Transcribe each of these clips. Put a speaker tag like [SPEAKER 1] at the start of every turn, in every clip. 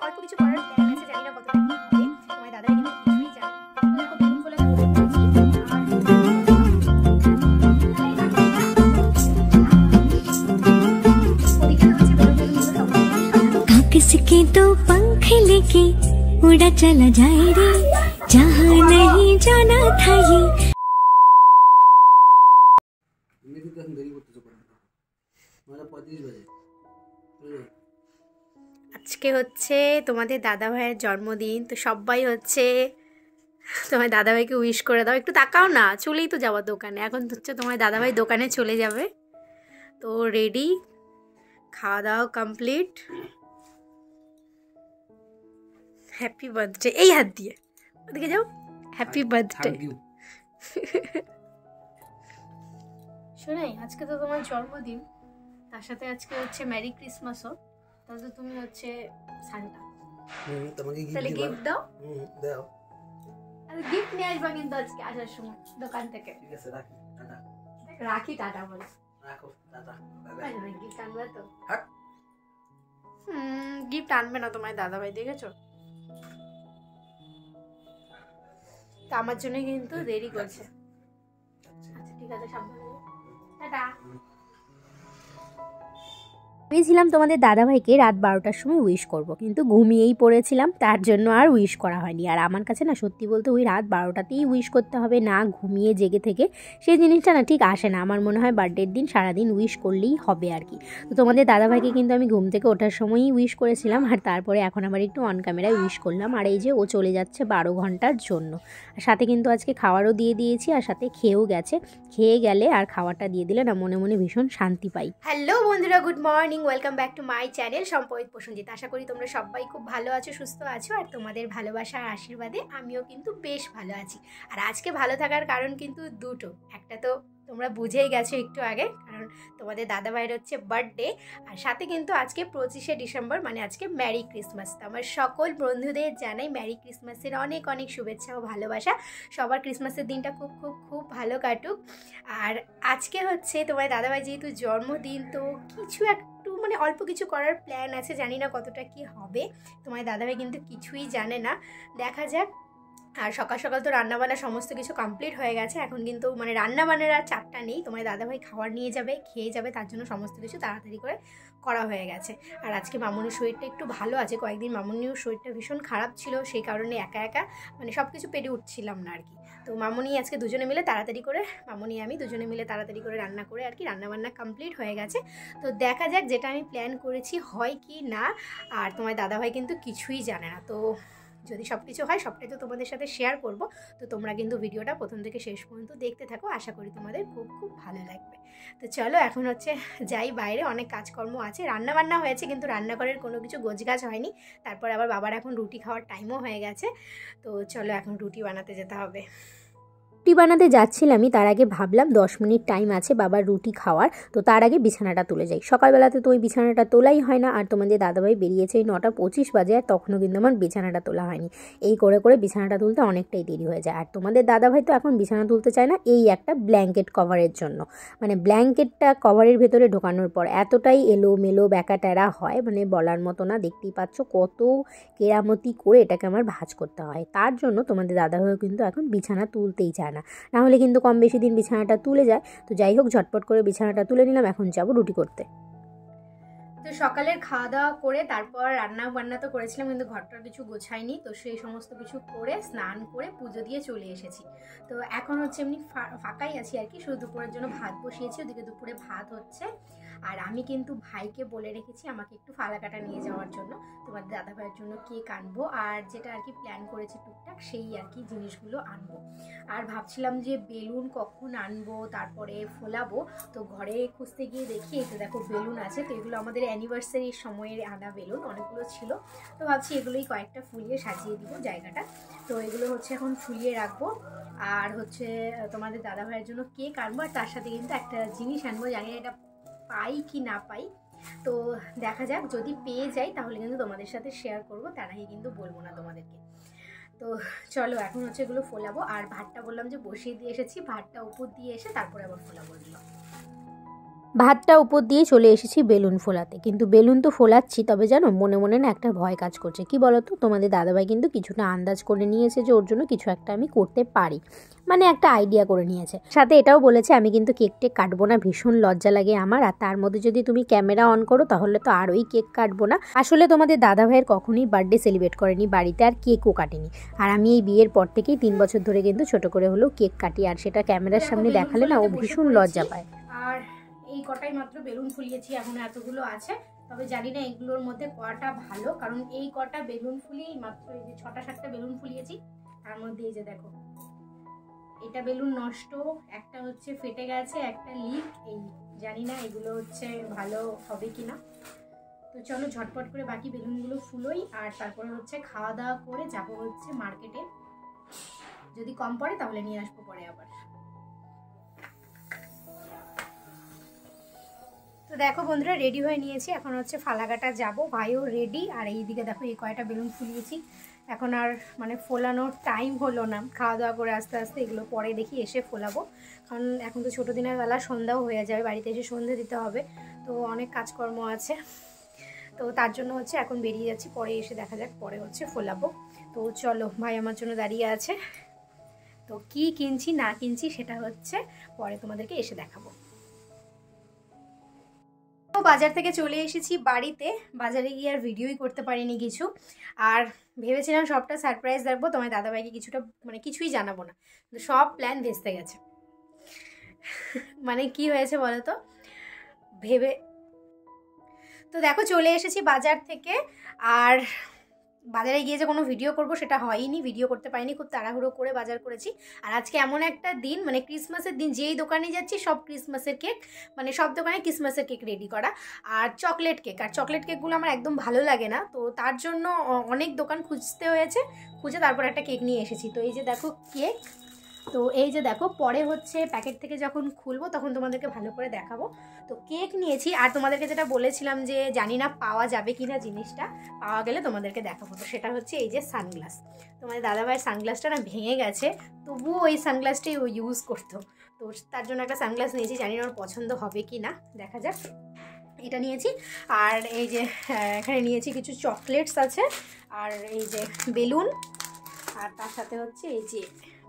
[SPEAKER 1] অল্প কিছু করার প্ল্যান আছে, জানি না কতটা কি হবে। তোমার দাদা কিন্তু কিছুই জানে না। দেখো বেলুন ফোলা শুরু করেছি।
[SPEAKER 2] किसके तो पंख लेके उड़ा चला जाए रे जहाँ नहीं जाना था ये।
[SPEAKER 1] আজকে হচ্ছে তোমাদের দাদা ভাইয়ের জন্মদিন, তো সবাই হচ্ছে তোমার দাদাভাইকে উইশ করে দাও। একটু তাকাও না, চলেই তো যাওয়া দোকানে। এখন হচ্ছে তোমার দাদাভাই দোকানে চলে যাবে, তো রেডি, খাওয়া দাওয়া কমপ্লিট। হ্যাপি বার্থডে, এই হাত দিয়ে ওদিকে যাও। Happy birthday. শোনাই, আজকে তো তোমার জন্মদিন, তার সাথে আজকে হচ্ছে মেরি ক্রিসমাসও। তাহলে তুমি হচ্ছে সান্টা, তাহলে গিফট দাও। গিফট নিয়ে আসবা কিন্তু আজকে আসার সময় দোকান থেকে। রাখি, টাটা বলে। গিফট আনবে তো? গিফট আনবে না তোমার দাদা ভাই, দেখেছো তো? আমার জন্য কিন্তু দেরি করছে। আচ্ছা ঠিক আছে, সাবধানে, টাটা। ভেবেছিলাম তোমাদের দাদাভাইকে রাত 12টার সময় উইশ করব, কিন্তু ঘুমিয়েই পড়েছিলাম, তার জন্য আর উইশ করা হয়নি। আর আমার কাছে না সত্যি বলতে ওই রাত 12টাতেই উইশ করতে হবে, না ঘুমিয়ে জেগে থেকে সেই জিনিসটা না ঠিক আসে না। আমার মনে হয় বার্থডের দিন সারাদিন উইশ করলেই হবে আর কি। তো তোমাদের দাদাভাইকে কিন্তু আমি ঘুম থেকে ওঠার সময়ই উইশ করেছিলাম, আর তারপরে এখন আবার একটু অন ক্যামেরায় উইশ করলাম। আর এই যে ও চলে যাচ্ছে 12 ঘন্টার জন্য, আর সাথে কিন্তু আজকে খাওয়ারও দিয়ে দিয়েছি, আর সাথে খেয়েও গেছে। খেয়ে গেলে আর খাওয়াটা দিয়ে দিলে না মনে মনে ভীষণ শান্তি পাই। হ্যালো বন্ধুরা, good morning, welcome back to my channel সম্পয়িত প্রসঞ্জিত। আশা করি তোমরা সবাই খুব ভালো আছো, সুস্থ আছো, আর তোমাদের ভালোবাসা আর আশীর্বাদে আমিও কিন্তু বেশ ভালো আছি। আর আজকে ভালো থাকার কারণ কিন্তু দুটো। একটা তো তোমরা বুঝেই গেছো একটু আগে, কারণ তোমাদের দাদাভাইয়ের হচ্ছে বার্থডে, আর সাথে কিন্তু আজকে 25শে ডিসেম্বর, মানে আজকে ম্যারি ক্রিসমাস। তো আমার সকল বন্ধুদের জানাই ম্যারি ক্রিসমাসের অনেক অনেক শুভেচ্ছা ও ভালোবাসা। সবার ক্রিসমাসের দিনটা খুব খুব খুব ভালো কাটুক। আর আজকে হচ্ছে তোমার দাদাভাই যেহেতু জন্মদিন, তো কিছু একটু মানে অল্প কিছু করার প্ল্যান আছে, জানি না কতটা কি হবে। তোমার দাদাভাই কিন্তু কিছুই জানে না, দেখা যাক। আর সকাল সকাল তো রান্নাবান্না সমস্ত কিছু কমপ্লিট হয়ে গেছে, এখন কিন্তু মানে রান্নাবান্নার আর চাপটা নেই। তোমার দাদাভাই খাবার নিয়ে যাবে, খেয়ে যাবে, তার জন্য সমস্ত কিছু তাড়াতাড়ি করে করা হয়ে গেছে। আর আজকে মামুনির শরীরটা একটু ভালো আছে, কয়েকদিন মামুনির শরীরটা ভীষণ খারাপ ছিল, সেই কারণে একা একা মানে সব কিছু পেরে উঠছিলাম না আর কি। তো মামুনি আজকে দুজনে মিলে তাড়াতাড়ি করে, মামুনি আমি দুজনে মিলে তাড়াতাড়ি করে রান্না করে আর কি রান্নাবান্না কমপ্লিট হয়ে গেছে। তো দেখা যাক যেটা আমি প্ল্যান করেছি হয় কি না। আর তোমার দাদাভাই কিন্তু কিছুই জানে না, তো যদি সব কিছু হয় সবটাই তো তোমাদের সাথে শেয়ার করব। তো তোমরা কিন্তু ভিডিওটা প্রথম থেকে শেষ পর্যন্ত দেখতে থাকো, আশা করি তোমাদের খুব খুব ভালো লাগবে। তো চলো এখন হচ্ছে যাই, বাইরে অনেক কাজকর্ম আছে। রান্নাবান্না হয়েছে কিন্তু রান্নাঘরের কোনো কিছু গোছগাছ হয়নি। তারপর আবার বাবার এখন রুটি খাওয়ার টাইমও হয়ে গেছে, তো চলো এখন রুটি বানাতে যেতে হবে। রুটি বানাতে যাচ্ছিলামই, তার আগে ভাবলাম 10 মিনিট টাইম আছে বাবার রুটি খাওয়ার, তো তার আগে বিছানাটা তুলে যাই। সকালবেলাতে তো ওই বিছানাটা তোলাই হয় না, আর তোমাদের দাদাভাই বেরিয়েছে এই 9:25 বাজে, আর তখনও কিন্তু আমার বিছানাটা তোলা হয়নি। এই করে করে বিছানাটা তুলতে অনেকটাই দেরি হয়ে যায়। আর তোমাদের দাদাভাই তো এখন বিছানা তুলতে চায় না, এই একটা ব্ল্যাঙ্কেট কভারের জন্য। মানে ব্ল্যাঙ্কেটটা কভারের ভেতরে ঢোকানোর পর এতটাই এলোমেলো ব্যাকা ট্যারা হয়, মানে বলার মতো না। দেখতেই পাচ্ছ কত কেরামতি করে এটাকে আমার ভাঁজ করতে হয়। তার জন্য তোমাদের দাদাভাইও কিন্তু এখন বিছানা তুলতেই চায় না, নাহলে কিন্তু কম বেশি দিন বিছানাটা তুলে যায়। তো যাই হোক, ঝটপট করে বিছানাটা তুলে নিলাম, এখন যাবো রুটি করতে। তো সকালের খাওয়া দাওয়া করে তারপর রান্না বান্না তো করেছিলাম, কিন্তু ঘরটার কিছু গোছাইনি, তো সেই সমস্ত কিছু করে স্নান করে পুজো দিয়ে চলে এসেছি। তো এখন হচ্ছে এমনি ফাঁকাই আছি আর কি, শুধু দুপুরের জন্য ভাত বসিয়েছি, ওদিকে দুপুরে ভাত হচ্ছে। আর আমি কিন্তু ভাইকে বলে রেখেছি আমাকে একটু ফালাকাটা নিয়ে যাওয়ার জন্য, তোমাদের দাদাভাইয়ের জন্য কেক আনবো, আর যেটা আর কি প্ল্যান করেছি টুকটাক সেই আর কি জিনিসগুলো আনবো। আর ভাবছিলাম যে বেলুন কখন আনবো, তারপরে ফোলাবো। তো ঘরে খুঁজতে গিয়ে দেখি এই তো দেখো বেলুন আছে। তো এগুলো আমাদের অ্যানিভার্সারির সময়ের আনা বেলুন, অনেকগুলো ছিল, তো ভাবছি এগুলোই কয়েকটা ফুলিয়ে সাজিয়ে দিব জায়গাটা। তো এগুলো হচ্ছে এখন ফুলিয়ে রাখবো। আর হচ্ছে তোমাদের দাদাভাইয়ের জন্য কেক আনবো, আর তার সাথে কিন্তু একটা জিনিস আনবো, জানি না এটা পাই কি না পাই, তো দেখা যাক। যদি পেয়ে যাই তাহলে কিন্তু তোমাদের সাথে শেয়ার করবো, তার আগে কিন্তু বলবো না তোমাদেরকে। তো চলো এখন হচ্ছে এগুলো ফোলাবো। আর ভাতটা বললাম যে বসিয়ে দিয়ে এসেছি, ভাতটা উপর দিয়ে এসে তারপরে আবার ফোলাবো এগুলো। ভাতটা উপর দিয়ে চলে এসেছি বেলুন ফোলাতে, কিন্তু বেলুন তো ফোলাচ্ছি, তবে জানো মনে মনে না একটা ভয় কাজ করছে। কি বলো তো, তোমাদের দাদাভাই কিন্তু কিছুটা আন্দাজ করে নিয়েছে যে ওর জন্য কিছু একটা আমি করতে পারি, মানে একটা আইডিয়া করে নিয়েছে। সাথে এটাও বলেছে আমি কিন্তু কেকটা কাটবো না, ভীষণ লজ্জা লাগে আমার, আর তার মধ্যে যদি তুমি ক্যামেরা অন করো তাহলে তো আরোই কেক কাটবো না। আসলে তোমাদের দাদাভাইয়ের কখনোই বার্থডে সেলিব্রেট করেনি বাড়িতে, আর কেকও কাটেনি। আর আমি এই বিয়ের পর থেকেই 3 বছর ধরে কিন্তু ছোট করে হলেও কেক কাটি, আর সেটা ক্যামেরার সামনে দেখালে না ও ভীষণ লজ্জা পায়।
[SPEAKER 3] আর এই কটাই মাত্র বেলুন ফুলিয়েছি, এখনো এতগুলো আছে, তবে জানি না এগুলোর মধ্যে কটা ভালো, কারণ এই কটা বেলুন ফুলিয়ে মাত্র এই যে 6টা-7টা বেলুন ফুলিয়েছি, তার মধ্যে এই যে দেখো এটা বেলুন নষ্ট, একটা হচ্ছে ফেটে গেছে, একটা লিক, এই জানি না এগুলো হচ্ছে ভালো হবে কিনা। তো চলো ঝটপট করে বাকি বেলুনগুলো ফুলোই, আর তারপরে হচ্ছে খাওয়া দাওয়া করে যাবো হচ্ছে মার্কেটে, যদি কম পড়ে তাহলে নিয়ে আসবো পরে আবার। তো দেখো বন্ধুরা রেডি হয়ে নিয়েছি, এখন হচ্ছে ফালাকাটা যাব, ভাইও রেডি। আর এইদিকে দেখো এই কয়টা বেলুন ফুলিয়েছি, এখন আর মানে ফোলানোর টাইম হলো না, খাওয়া দাওয়া করে আস্তে আস্তে এগুলো পরে দেখি এসে ফোলাবো, কারণ এখন তো ছোটো দিনের বেলা সন্ধ্যাও হয়ে যাবে, বাড়িতে এসে সন্ধে দিতে হবে, তো অনেক কাজকর্ম আছে, তো তার জন্য হচ্ছে এখন বেরিয়ে যাচ্ছি, পরে এসে দেখা যাক পরে হচ্ছে ফোলাবো। তো চলো, ভাই আমার জন্য দাঁড়িয়ে আছে, তো কি কিনছি না কিনছি সেটা হচ্ছে পরে তোমাদেরকে এসে দেখাবো। বাজার থেকে চলে এসেছি বাড়িতে, বাজারে গিয়ে আর ভিডিওই করতে পারিনি কিছু, আর ভেবেছিলাম সবটা সারপ্রাইজ রাখবো, তোমার দাদাভাইকে কিছুটা মানে কিছুই জানাবো না, কিন্তু সব প্ল্যান ভেস্তে গেছে। মানে কি হয়েছে বলো তো, তো দেখো চলে এসেছি বাজার থেকে, আর বাজারে গিয়ে যে কোনো ভিডিও করব সেটা হয়নি, ভিডিও করতে পারিনি, খুব তাড়াহুড়ো করে বাজার করেছি। আর আজকে এমন একটা দিন, মানে ক্রিসমাসের দিন, যেই দোকানে যাচ্ছি সব ক্রিসমাসের কেক, মানে সব দোকানে ক্রিসমাসের কেক রেডি করা, আর চকলেট কেক, আর চকলেট কেকগুলো আমার একদম ভালো লাগে না, তো তার জন্য অনেক দোকান খুঁজতে হয়েছে, খুঁজে তারপর একটা কেক নিয়ে এসেছি। তো এই যে দেখো কেক, তো এই যে দেখো পরে হচ্ছে প্যাকেট থেকে যখন খুলবো তখন তোমাদেরকে ভালো করে দেখাবো। তো কেক নিয়েছি, আর তোমাদেরকে যেটা বলেছিলাম যে জানি না পাওয়া যাবে কি না, জিনিসটা পাওয়া গেলে তোমাদেরকে দেখাবো। তো সেটা হচ্ছে এই যে সানগ্লাস, তোমাদের দাদাভাইয়ের সানগ্লাসটা না ভেঙে গেছে, তবুও ওই সানগ্লাসটাই ও ইউজ করতো, তো তার জন্য একটা সানগ্লাস নিয়েছি, জানি না ওর পছন্দ হবে কি না, দেখা যাক। এটা নিয়েছি, আর এই যে এখানে নিয়েছি কিছু চকলেটস আছে, আর এই যে বেলুন, আর তার সাথে হচ্ছে এই যে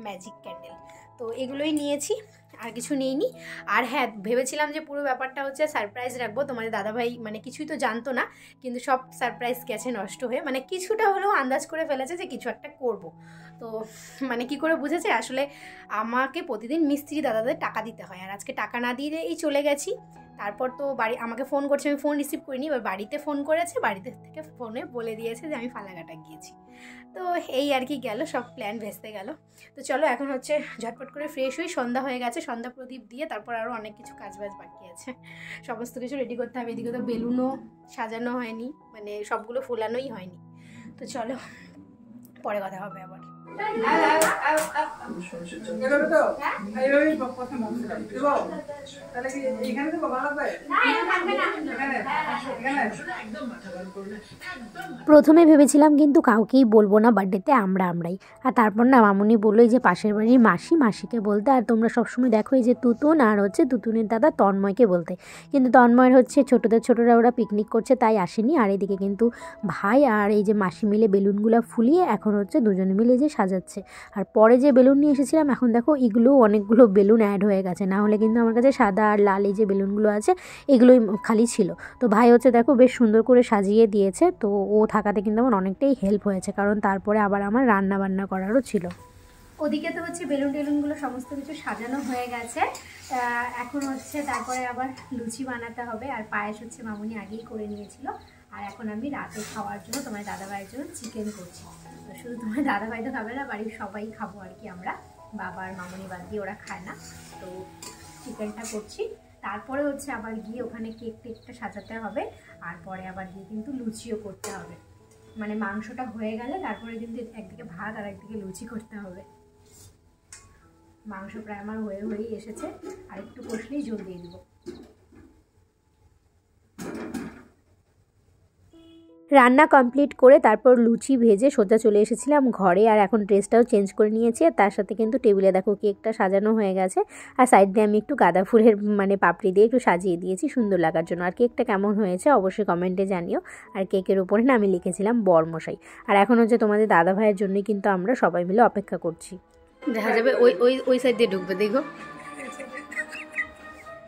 [SPEAKER 3] ম্যাজিক ক্যান্ডেল, তো এগুলোই নিয়েছি, আর কিছু নিইনি। আর হ্যাঁ, ভেবেছিলাম যে পুরো ব্যাপারটা হচ্ছে সারপ্রাইজ রাখবো, তোমাদের দাদাভাই মানে কিছুই তো জানতো না, কিন্তু সব সারপ্রাইজ গেছে নষ্ট হয়ে, মানে কিছুটা হলেও আন্দাজ করে ফেলেছে যে কিছু একটা করব। তো মানে কি করে বুঝেছে, আসলে আমাকে প্রতিদিন মিস্ত্রি দাদাদের টাকা দিতে হয়, আর আজকে টাকা না দিয়ে এই চলে গেছি। তারপর তো বাড়ি আমাকে ফোন করছে, আমি ফোন রিসিভ করিনি, এবার বাড়িতে ফোন করেছে, বাড়িতে থেকে ফোনে বলে দিয়েছে যে আমি ফালাকাটা গিয়েছি। তো এই আর কি গেল, সব প্ল্যান ভেস্তে গেল। তো চলো এখন হচ্ছে ঝটপট করে ফ্রেশ হই, সন্ধ্যা হয়ে গেছে, সন্ধ্যা প্রদীপ দিয়ে তারপর আরও অনেক কিছু কাজবাজ বাকি আছে, সমস্ত কিছু রেডি করতে হবে। এদিকে তো বেলুনও সাজানো হয়নি, মানে সবগুলো ফোলানোই হয়নি। তো চলো পরে কথা হবে আবার।
[SPEAKER 1] প্রথমে ভেবেছিলাম কিন্তু কাউকেই বলবো না বার্থডেতে, আমরাই। আর তারপর না মামুনি বললো যে পাশের বাড়ির মাসিকে বলতে, আর তোমরা সবসময় দেখো এই যে তুতুন আর হচ্ছে তুতুনের দাদা তন্ময়কে বলতে, কিন্তু তন্ময়ের হচ্ছে ছোটরা ওরা পিকনিক করছে তাই আসেনি। আর এদিকে কিন্তু ভাই আর এই যে মাসি মিলে বেলুনগুলো ফুলিয়ে এখন হচ্ছে দুজনে মিলে যে সাজাচ্ছে। আর পরে যে বেলুন নিয়ে এসেছিলাম, এখন দেখো এগুলো অনেকগুলো বেলুন অ্যাড হয়ে গেছে, না হলে কিন্তু আমার কাছে সাদা আর লাল এই যে বেলুনগুলো আছে এগুলোই খালি ছিল। তো ভাই হচ্ছে দেখো বেশ সুন্দর করে সাজিয়ে দিয়েছে, তো ও থাকাতে কিন্তু আমার অনেকটাই হেল্প হয়েছে, কারণ তারপরে আবার আমার রান্না বান্না করারও ছিল।
[SPEAKER 3] ওদিকে তো হচ্ছে বেলুন টেলুনগুলো সমস্ত কিছু সাজানো হয়ে গেছে, এখন হচ্ছে তারপরে আবার লুচি বানাতে হবে, আর পায়েস হচ্ছে মামুনি আগেই করে নিয়েছিল। আর এখন আমি রাতে খাওয়ার জন্য তোমার দাদাভাইয়ের জন্য চিকেন করছি। তো শুধু তোমার দাদাভাই তো খাবে না, বাড়ির সবাই খাবো আর কি, আমরা বাবার মামুনি বাদ দিয়ে ওরা খায় না, তো চিকেনটা করছি। তারপরে হচ্ছে আবার গিয়ে ওখানে কেকটা সাজাতে হবে, আর পরে আবার গিয়ে কিন্তু লুচিও করতে হবে, মানে মাংসটা হয়ে গেলে তারপরে কিন্তু একদিকে ভাত আর একদিকে লুচি করতে হবে। মাংস প্রায় আমার হয়েই এসেছে, আর একটু কষলেই জল দিয়ে দিব।
[SPEAKER 1] রান্না কমপ্লিট করে তারপর লুচি ভেজে সোজা চলে এসেছিলাম ঘরে। আর এখন ড্রেসটাও চেঞ্জ করে নিয়েছি। আর তার সাথে কিন্তু টেবিলে দেখো কেকটা সাজানো হয়ে গেছে। আর সাইড দিয়ে আমি একটু গাঁদা ফুলের মানে পাপড়ি দিয়ে একটু সাজিয়ে দিয়েছি সুন্দর লাগার জন্য। আর কেকটা কেমন হয়েছে অবশ্যই কমেন্টে জানিও। আর কেকের উপরে না আমি লিখেছিলাম বরমশাই। আর এখন হচ্ছে তোমাদের দাদা ভাইয়ের জন্যই কিন্তু আমরা সবাই মিলে অপেক্ষা করছি।
[SPEAKER 3] দেখা যাবে ওই ওই ওই সাইড দিয়ে ঢুকবে, দেখো।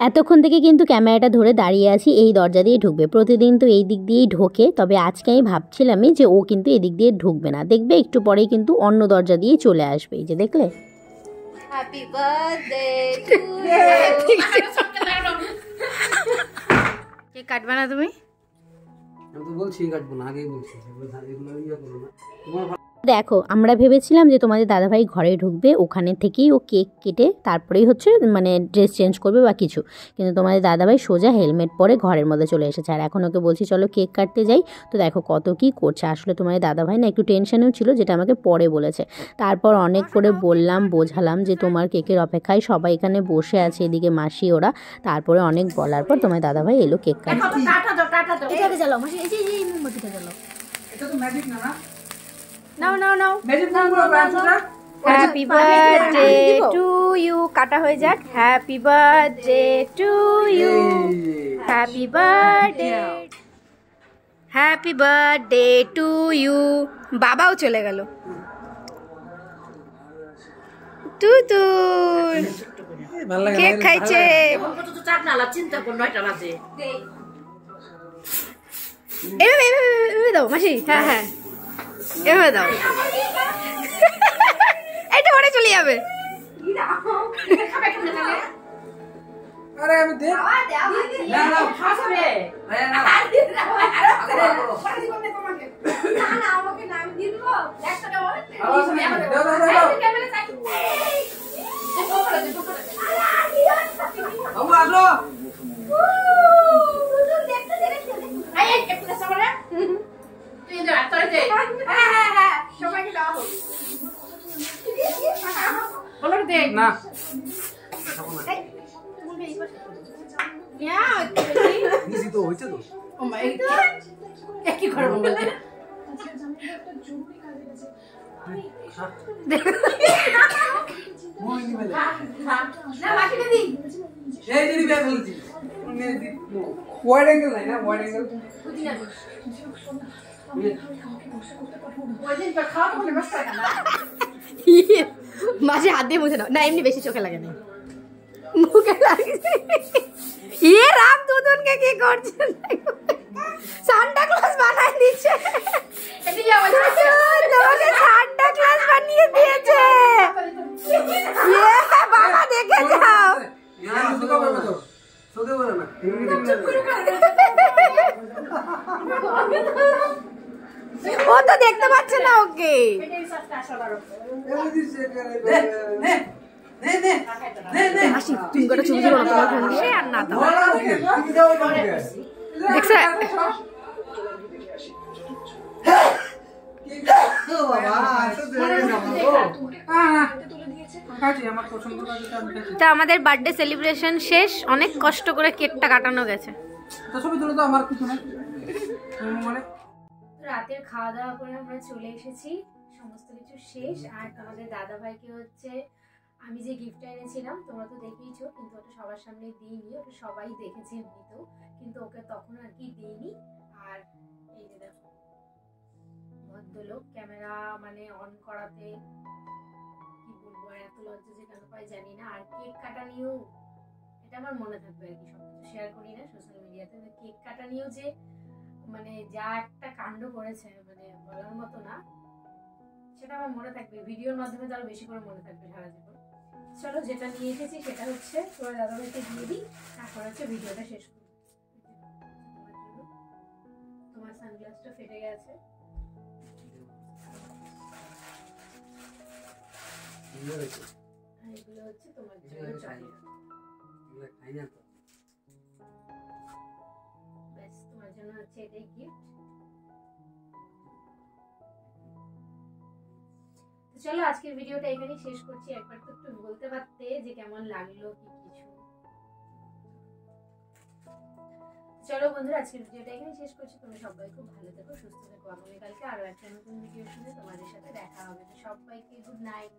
[SPEAKER 1] এতক্ষণ থেকে কিন্তু ক্যামেরাটা ধরে দাঁড়িয়ে আছি, এই দরজা দিয়ে ঢুকবে। প্রতিদিন তো এই দিক দিয়েই ঢোকে, তবে আজকে আমি ভাবছিলামই যে ও কিন্তু এদিক দিয়ে ঢুকবে না। দেখবে একটু পরেই কিন্তু অন্য দরজা দিয়ে চলে আসবে। এই যে দেখলে।
[SPEAKER 3] Happy birthday to you. Cake কাটবে না তুমি?
[SPEAKER 4] আমি তো বলছি কাটবো না, আগেই বলছি এগুলো ইয়ে করো না। তোমার
[SPEAKER 1] দেখো আমরা ভেবেছিলাম যে তোমাদের দাদাভাই ঘরে ঢুকবে, ওখানে থেকেই ও কেক কেটে তারপরেই হচ্ছে মানে ড্রেস চেঞ্জ করবে বা কিছু, কিন্তু তোমাদের দাদাভাই সোজা হেলমেট পরে ঘরের মধ্যে চলে এসেছে। আর এখন ওকে বলছি চলো কেক কাটতে যাই। তো দেখো কত কি করছে। আসলে তোমাদের দাদাভাই না একটু টেনশনেও ছিল, যেটা আমাকে পরে বলেছে। তারপর অনেক করে বললাম, বোঝালাম যে তোমার কেকের অপেক্ষায় সবাই এখানে বসে আছে, এদিকে মাসি ওরা। তারপরে অনেক বলার পর তোমার দাদাভাই এলো কেক কাটতে।
[SPEAKER 3] নাও নাও নাও। Happy birthday to you. কাটা হয়ে যাক। Happy birthday to you. Happy birthday, happy birthday to you. বাবাও চলে গেল। তুতুর কেক খাইছে। এভাবে দাও মাসি। হ্যাঁ হ্যাঁ, এভাবে দাও। এটা পরে চলে যাবে।
[SPEAKER 4] আরে আমি দেখ না না ফাসবে না না আমাকে নাম দিয়ে দেব। একটা দাও আসো। দেখতে দেখতে এই একটু সামনে তুই যা তোরে দে। হ্যাঁ হ্যাঁ হ্যাঁ সবাইকে দাও। বলো দে না নিচে তো হইছে তো। ও মাই গড, কি করব বলতে মই নি বলে না বাকি দি এই যদি ব্যাগ বলছি নে দি ওয়াইড অ্যাঙ্গেল নাই না, ওয়াইড অ্যাঙ্গেল বুঝি না ওইদিন তো খাওয়া তো বস করে না।
[SPEAKER 3] মাঝে হাত দিয়ে মুছে দাও না, এমনি বেশি চোখে লাগে না, মুখে লাগছে। ইয়ে রাম দুদনকে কি করছে, সান্টা ক্লজ বানাই দিচ্ছে। তোমাকে সান্টা ক্লজ বানিয়ে দিয়েছে। ইয়ে বাবা দেখে যাও। ও তো দেখতে পাচ্ছে না ওকে। হাসি তুমি করে ছবি তুলো না তোমার ফোন দিয়ে আর না দাও দেখছ। তা আমাদের বার্থডে সেলিব্রেশন শেষ, অনেক কষ্ট করে কেকটা কাটানো গেছে। রাতের খাওয়া দাওয়া করে আমরা চলে এসেছি, সমস্ত কিছু শেষ। আর তোমাদের দাদা ভাইকে হচ্ছে আমি যে গিফটটা এনেছিলাম তোমরা তো দেখেইছো, কিন্তু ওটা সবার সামনে দিইনি, ওটা সবাই দেখেছে এমনিতেও, কিন্তু ওকে তখন আর কি দিইনি। আর এই যে দেখো ভদ্রলোক ক্যামেরা মানে অন করাতে কি বলবো, আর এত লজ্জা যে কেন পাই জানি না। আর কেক কাটা নিয়েও এটা আমার মনে থাকবে আর কি, সবকিছু শেয়ার করি না সোশ্যাল মিডিয়াতে। কেক কাটা নিয়েও যে মানে যা একটা কাণ্ড করেছে মানে বলার মতো না, সেটা আমার মনে থাকবে, ভিডিওর মাধ্যমে তো আরো বেশি করে মনে থাকবে সারা জীবন। চলো যেটা নিয়ে এসেছি সেটা হচ্ছে তোমার দাদাভাইকে দিয়ে দিই, তারপর হচ্ছে ভিডিওটা শেষ করি। তোমার সানগ্লাসটা ফেটে গেছে, এগুলো হচ্ছে তোমার জন্য চকলেট। ব্যাস তোমার জন্য হচ্ছে এটাই গিফট। চলো আজকের ভিডিওটা এখানেই শেষ করছি। একবার তো একটু বলতে পারতে যে কেমন লাগলো কি কিছু। চলো বন্ধুরা, আজকের ভিডিওটা এখানে শেষ করছি। তোমরা সবাই খুব ভালো থেকো, সুস্থ থেকো। আগামীকালকে আরো একটা নতুন ভিডিওর সাথে তোমাদের সাথে দেখা হবে। সবাইকে গুড নাইট।